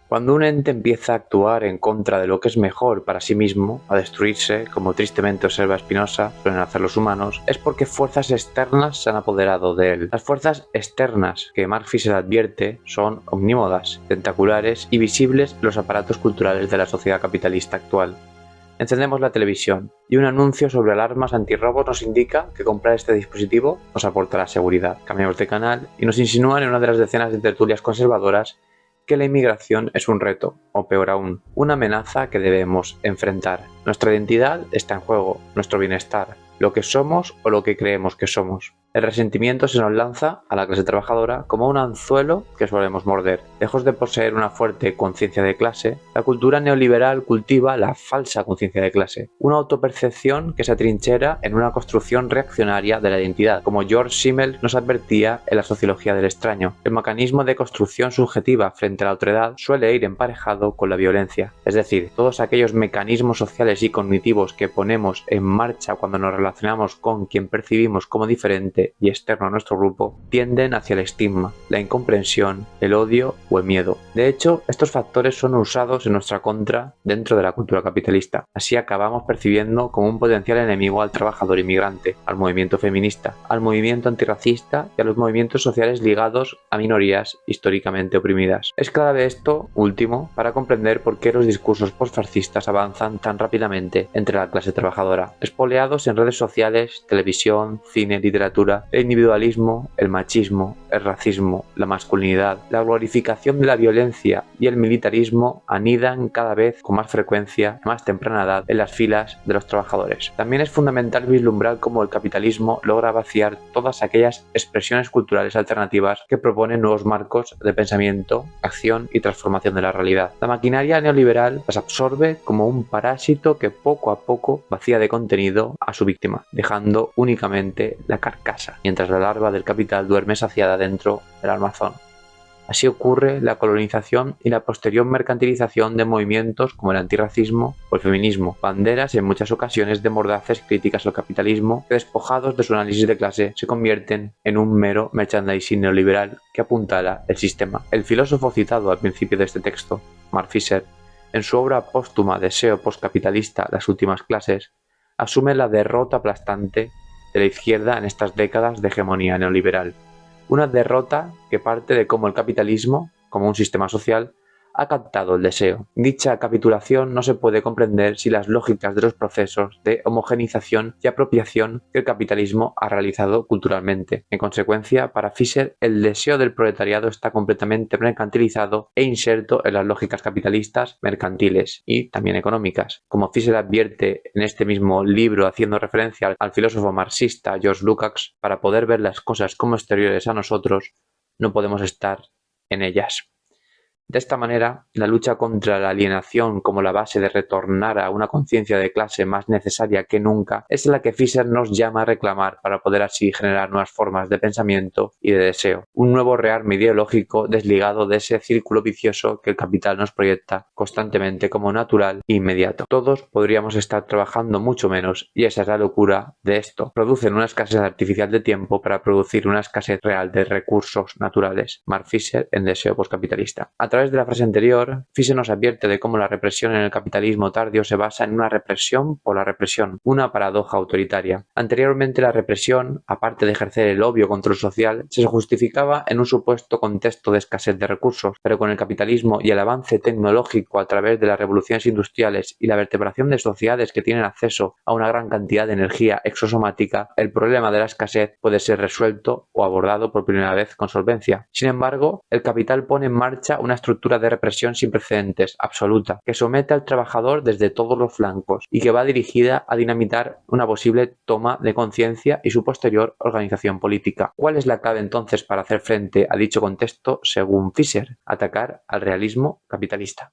Cuando un ente empieza a actuar en contra de lo que es mejor para sí mismo, a destruirse, como tristemente observa Spinoza, suelen hacer los humanos, es porque fuerzas externas se han apoderado de él. Las fuerzas externas que Mark Fisher advierte son omnímodas, tentaculares y visibles en los aparatos culturales de la sociedad capitalista actual. Encendemos la televisión y un anuncio sobre alarmas antirrobos nos indica que comprar este dispositivo nos aportará seguridad. Cambiamos de canal y nos insinúan en una de las decenas de tertulias conservadoras que la inmigración es un reto, o peor aún, una amenaza que debemos enfrentar. Nuestra identidad está en juego, nuestro bienestar, lo que somos o lo que creemos que somos. El resentimiento se nos lanza a la clase trabajadora como un anzuelo que solemos morder. Lejos de poseer una fuerte conciencia de clase, la cultura neoliberal cultiva la falsa conciencia de clase, una autopercepción que se atrinchera en una construcción reaccionaria de la identidad, como George Simmel nos advertía en la sociología del extraño. El mecanismo de construcción subjetiva frente a la otredad suele ir emparejado con la violencia, es decir, todos aquellos mecanismos sociales y cognitivos que ponemos en marcha cuando nos relacionamos con quien percibimos como diferente y externo a nuestro grupo tienden hacia el estigma, la incomprensión, el odio o el miedo. De hecho, estos factores son usados en nuestra contra dentro de la cultura capitalista. Así acabamos percibiendo como un potencial enemigo al trabajador inmigrante, al movimiento feminista, al movimiento antirracista y a los movimientos sociales ligados a minorías históricamente oprimidas. Es clave esto último para comprender por qué los discursos postfascistas avanzan tan rápidamente entre la clase trabajadora, espoleados en redes sociales, televisión, cine, literatura. El individualismo, el machismo, el racismo, la masculinidad, la glorificación de la violencia y el militarismo anidan cada vez con más frecuencia, a más temprana edad, en las filas de los trabajadores. También es fundamental vislumbrar cómo el capitalismo logra vaciar todas aquellas expresiones culturales alternativas que proponen nuevos marcos de pensamiento, acción y transformación de la realidad. La maquinaria neoliberal las absorbe como un parásito que poco a poco vacía de contenido a su víctima, dejando únicamente la carcasa, mientras la larva del capital duerme saciada dentro del almazón. Así ocurre la colonización y la posterior mercantilización de movimientos como el antirracismo o el feminismo, banderas en muchas ocasiones de mordaces críticas al capitalismo que, despojados de su análisis de clase, se convierten en un mero merchandising neoliberal que apuntala el sistema. El filósofo citado al principio de este texto, Mark Fisher, en su obra póstuma Deseo postcapitalista, Las últimas clases, asume la derrota aplastante de la izquierda en estas décadas de hegemonía neoliberal. Una derrota que parte de cómo el capitalismo, como un sistema social, ha captado el deseo. Dicha capitulación no se puede comprender sin las lógicas de los procesos de homogenización y apropiación que el capitalismo ha realizado culturalmente. En consecuencia, para Fisher, el deseo del proletariado está completamente mercantilizado e inserto en las lógicas capitalistas, mercantiles y también económicas. Como Fisher advierte en este mismo libro haciendo referencia al filósofo marxista George Lukács, para poder ver las cosas como exteriores a nosotros, no podemos estar en ellas. De esta manera, la lucha contra la alienación como la base de retornar a una conciencia de clase más necesaria que nunca es la que Fisher nos llama a reclamar para poder así generar nuevas formas de pensamiento y de deseo. Un nuevo rearme ideológico desligado de ese círculo vicioso que el capital nos proyecta constantemente como natural e inmediato. Todos podríamos estar trabajando mucho menos y esa es la locura de esto. Producen una escasez artificial de tiempo para producir una escasez real de recursos naturales. Mark Fisher en Deseo postcapitalista. A través de la frase anterior, Fisher nos advierte de cómo la represión en el capitalismo tardío se basa en una represión por la represión, una paradoja autoritaria. Anteriormente la represión, aparte de ejercer el obvio control social, se justificaba en un supuesto contexto de escasez de recursos, pero con el capitalismo y el avance tecnológico a través de las revoluciones industriales y la vertebración de sociedades que tienen acceso a una gran cantidad de energía exosomática, el problema de la escasez puede ser resuelto o abordado por primera vez con solvencia. Sin embargo, el capital pone en marcha una estructura de represión sin precedentes, absoluta, que somete al trabajador desde todos los flancos y que va dirigida a dinamitar una posible toma de conciencia y su posterior organización política. ¿Cuál es la clave entonces para hacer frente a dicho contexto según Fisher? Atacar al realismo capitalista.